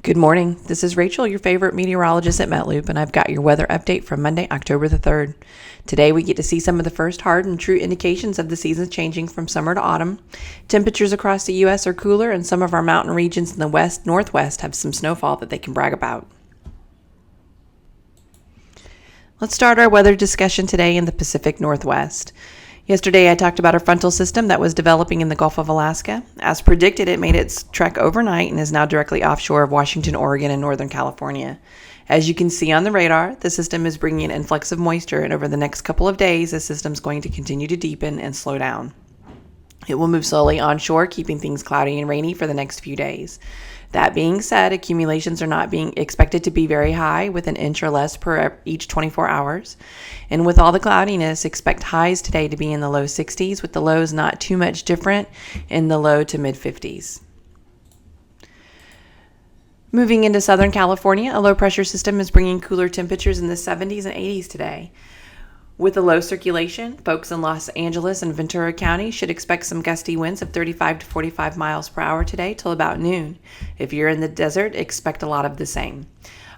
Good morning. This is Rachel, your favorite meteorologist at MetLoop, and I've got your weather update from Monday, October the 3rd. Today, we get to see some of the first hard and true indications of the season changing from summer to autumn. Temperatures across the U.S. are cooler, and some of our mountain regions in the west, northwest have some snowfall that they can brag about. Let's start our weather discussion today in the Pacific Northwest. Yesterday, I talked about a frontal system that was developing in the Gulf of Alaska. As predicted, it made its trek overnight and is now directly offshore of Washington, Oregon, and Northern California. As you can see on the radar, the system is bringing an influx of moisture, and over the next couple of days, the system is going to continue to deepen and slow down. It will move slowly onshore, keeping things cloudy and rainy for the next few days. That being said, accumulations are not being expected to be very high, with an inch or less per each 24 hours. And with all the cloudiness, expect highs today to be in the low 60s, with the lows not too much different in the low to mid 50s. Moving into Southern California, a low pressure system is bringing cooler temperatures in the 70s and 80s today. With the low circulation, folks in Los Angeles and Ventura County should expect some gusty winds of 35 to 45 miles per hour today till about noon. If you're in the desert, expect a lot of the same.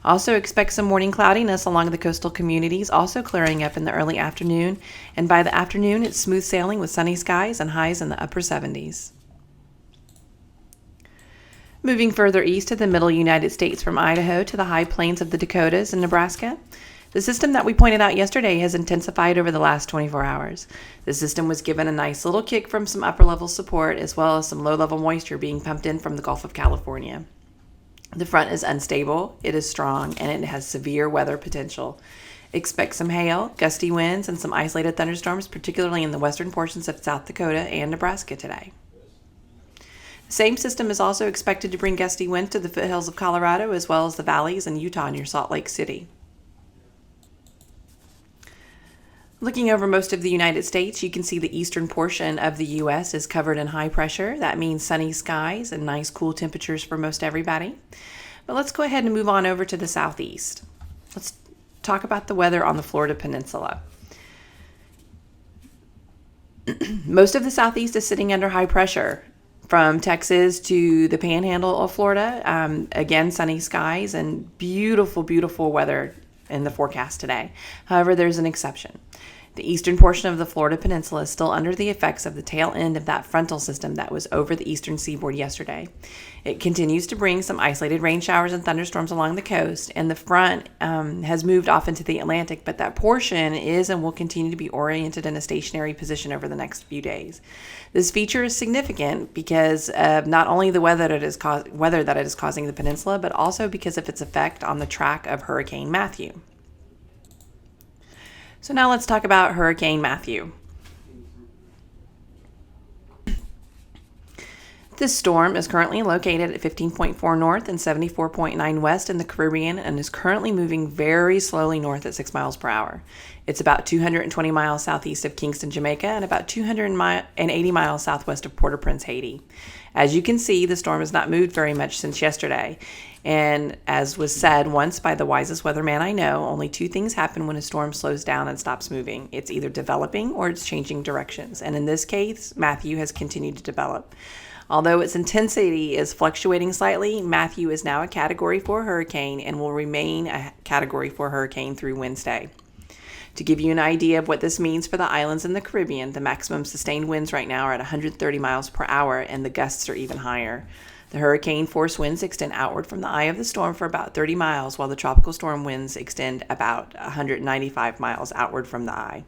Also expect some morning cloudiness along the coastal communities, also clearing up in the early afternoon. And by the afternoon, it's smooth sailing with sunny skies and highs in the upper 70s. Moving further east to the middle United States from Idaho to the high plains of the Dakotas and Nebraska, the system that we pointed out yesterday has intensified over the last 24 hours. The system was given a nice little kick from some upper-level support as well as some low-level moisture being pumped in from the Gulf of California. The front is unstable, it is strong, and it has severe weather potential. Expect some hail, gusty winds, and some isolated thunderstorms, particularly in the western portions of South Dakota and Nebraska today. The same system is also expected to bring gusty winds to the foothills of Colorado as well as the valleys in Utah near Salt Lake City. Looking over most of the United States, you can see the eastern portion of the U.S. is covered in high pressure. That means sunny skies and nice cool temperatures for most everybody. But let's go ahead and move on over to the southeast. Let's talk about the weather on the Florida Peninsula. Most of the southeast is sitting under high pressure. From Texas to the panhandle of Florida, again, sunny skies and beautiful, beautiful weather in the forecast today. However, there's an exception. The eastern portion of the Florida Peninsula is still under the effects of the tail end of that frontal system that was over the eastern seaboard yesterday. It continues to bring some isolated rain showers and thunderstorms along the coast, and the front has moved off into the Atlantic, but that portion is and will continue to be oriented in a stationary position over the next few days. This feature is significant because of not only the weather that it is causing the peninsula, but also because of its effect on the track of Hurricane Matthew. So now let's talk about Hurricane Matthew. This storm is currently located at 15.4 north and 74.9 west in the Caribbean and is currently moving very slowly north at 6 miles per hour. It's about 220 miles southeast of Kingston, Jamaica, and about 280 miles southwest of Port-au-Prince, Haiti. As you can see, the storm has not moved very much since yesterday. And as was said once by the wisest weatherman I know, only two things happen when a storm slows down and stops moving. It's either developing or it's changing directions. And in this case, Matthew has continued to develop. Although its intensity is fluctuating slightly, Matthew is now a Category 4 hurricane and will remain a Category 4 hurricane through Wednesday. To give you an idea of what this means for the islands in the Caribbean, the maximum sustained winds right now are at 130 miles per hour and the gusts are even higher. The hurricane force winds extend outward from the eye of the storm for about 30 miles, while the tropical storm winds extend about 195 miles outward from the eye.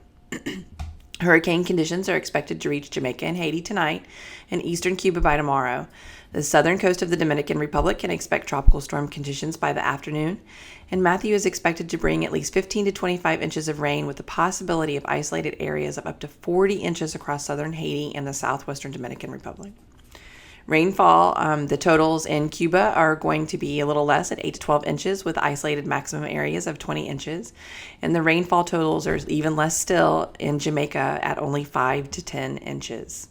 Hurricane conditions are expected to reach Jamaica and Haiti tonight and eastern Cuba by tomorrow. The southern coast of the Dominican Republic can expect tropical storm conditions by the afternoon, and Matthew is expected to bring at least 15 to 25 inches of rain with the possibility of isolated areas of up to 40 inches across southern Haiti and the southwestern Dominican Republic. Rainfall, the totals in Cuba are going to be a little less at 8 to 12 inches with isolated maximum areas of 20 inches. And the rainfall totals are even less still in Jamaica at only 5 to 10 inches.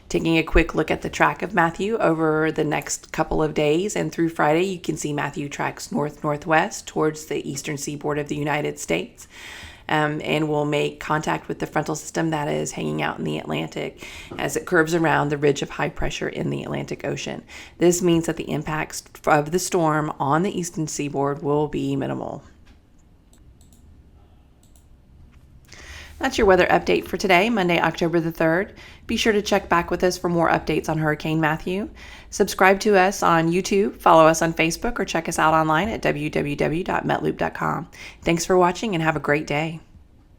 Taking a quick look at the track of Matthew over the next couple of days and through Friday, you can see Matthew tracks north-northwest towards the eastern seaboard of the United States. and will make contact with the frontal system that is hanging out in the Atlantic as it curves around the ridge of high pressure in the Atlantic Ocean. This means that the impacts of the storm on the eastern seaboard will be minimal. That's your weather update for today, Monday, October the 3rd. Be sure to check back with us for more updates on Hurricane Matthew. Subscribe to us on YouTube, follow us on Facebook, or check us out online at www.metloop.com. Thanks for watching and have a great day.